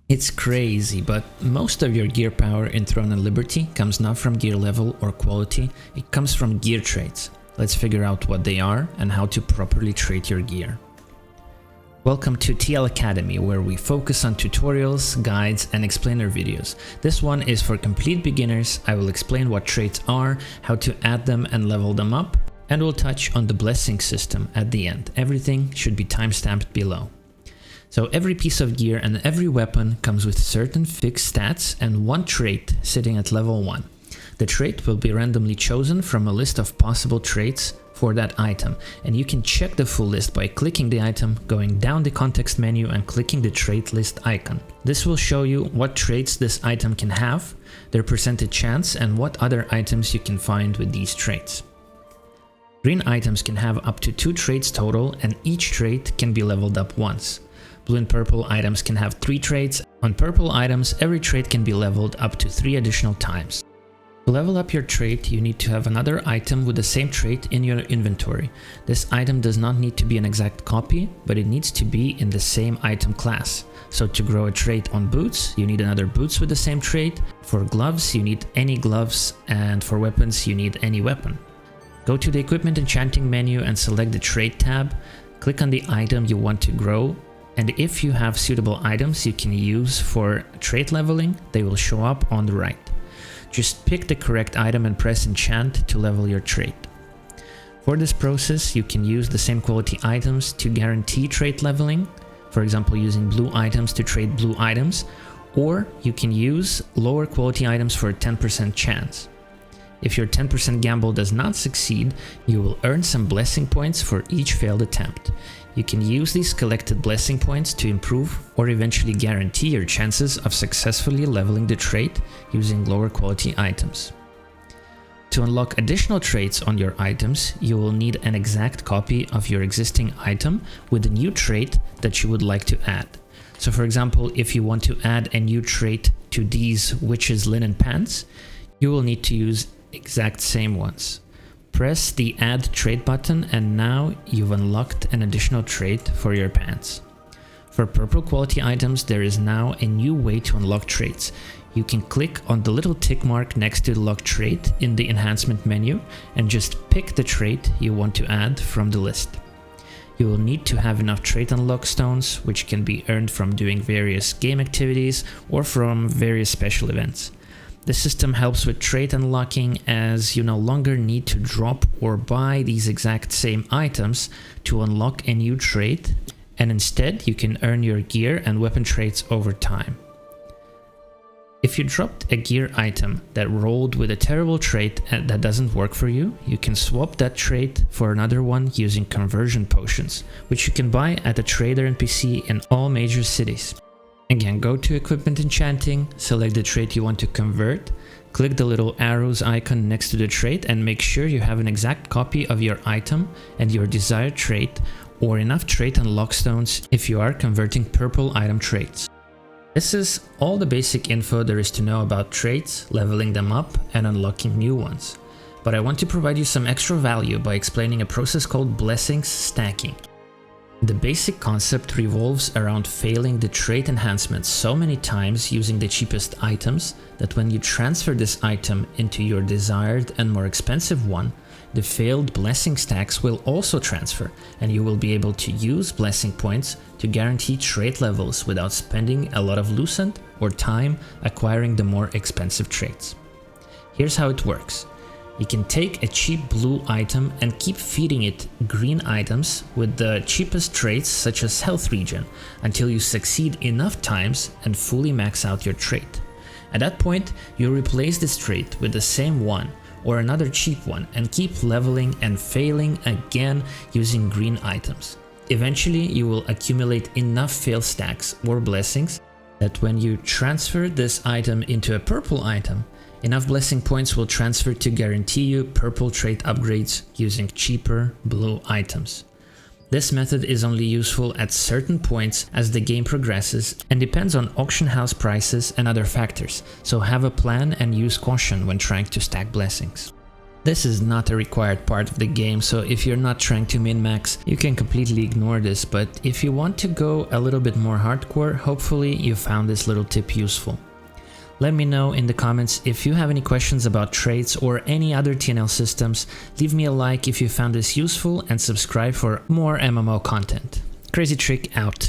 It's crazy, but most of your gear power in Throne and Liberty comes not from gear level or quality, it comes from gear traits. Let's figure out what they are and how to properly trait your gear. Welcome to TL Academy, where we focus on tutorials, guides, and explainer videos. This one is for complete beginners. I will explain what traits are, how to add them and level them up, and we'll touch on the blessing system at the end. Everything should be timestamped below. So every piece of gear and every weapon comes with certain fixed stats and one trait sitting at level 1. The trait will be randomly chosen from a list of possible traits for that item, and you can check the full list by clicking the item, going down the context menu and clicking the trait list icon. This will show you what traits this item can have, their percentage chance, and what other items you can find with these traits. Green items can have up to 2 traits total, and each trait can be leveled up once. Blue and purple items can have 3 traits. On purple items, every trait can be leveled up to 3 additional times. To level up your trait, you need to have another item with the same trait in your inventory. This item does not need to be an exact copy, but it needs to be in the same item class. So to grow a trait on boots, you need another boots with the same trait. For gloves, you need any gloves, and for weapons, you need any weapon. Go to the Equipment Enchanting menu and select the Trait tab. Click on the item you want to grow. And if you have suitable items you can use for trait leveling, they will show up on the right. Just pick the correct item and press enchant to level your trait. For this process, you can use the same quality items to guarantee trait leveling, for example using blue items to trade blue items, or you can use lower quality items for a 10% chance. If your 10% gamble does not succeed, you will earn some blessing points for each failed attempt. You can use these collected blessing points to improve or eventually guarantee your chances of successfully leveling the trait using lower quality items. To unlock additional traits on your items, you will need an exact copy of your existing item with a new trait that you would like to add. So for example, if you want to add a new trait to these witch's linen pants, you will need to use exact same ones. Press the Add Trait button and now you've unlocked an additional trait for your pants. For purple quality items, there is now a new way to unlock traits. You can click on the little tick mark next to the lock trait in the enhancement menu and just pick the trait you want to add from the list. You will need to have enough trait unlock stones, which can be earned from doing various game activities or from various special events. The system helps with trait unlocking, as you no longer need to drop or buy these exact same items to unlock a new trait, and instead you can earn your gear and weapon traits over time. If you dropped a gear item that rolled with a terrible trait and that doesn't work for you, you can swap that trait for another one using conversion potions, which you can buy at a trader NPC in all major cities. Again, go to Equipment Enchanting, select the trait you want to convert, click the little arrows icon next to the trait and make sure you have an exact copy of your item and your desired trait, or enough trait unlock stones if you are converting purple item traits. This is all the basic info there is to know about traits, leveling them up and unlocking new ones. But I want to provide you some extra value by explaining a process called blessings stacking. The basic concept revolves around failing the trait enhancements so many times using the cheapest items that when you transfer this item into your desired and more expensive one, the failed blessing stacks will also transfer, and you will be able to use blessing points to guarantee trait levels without spending a lot of lucent or time acquiring the more expensive traits. Here's how it works. You can take a cheap blue item and keep feeding it green items with the cheapest traits such as health regen until you succeed enough times and fully max out your trait. At that point, you replace this trait with the same one or another cheap one and keep leveling and failing again using green items. Eventually, you will accumulate enough fail stacks or blessings that when you transfer this item into a purple item, enough blessing points will transfer to guarantee you purple trait upgrades using cheaper blue items. This method is only useful at certain points as the game progresses and depends on auction house prices and other factors, so have a plan and use caution when trying to stack blessings. This is not a required part of the game, so if you're not trying to min-max, you can completely ignore this, but if you want to go a little bit more hardcore, hopefully you found this little tip useful. Let me know in the comments if you have any questions about traits or any other TNL systems. Leave me a like if you found this useful and subscribe for more MMO content. Crazy Trick out.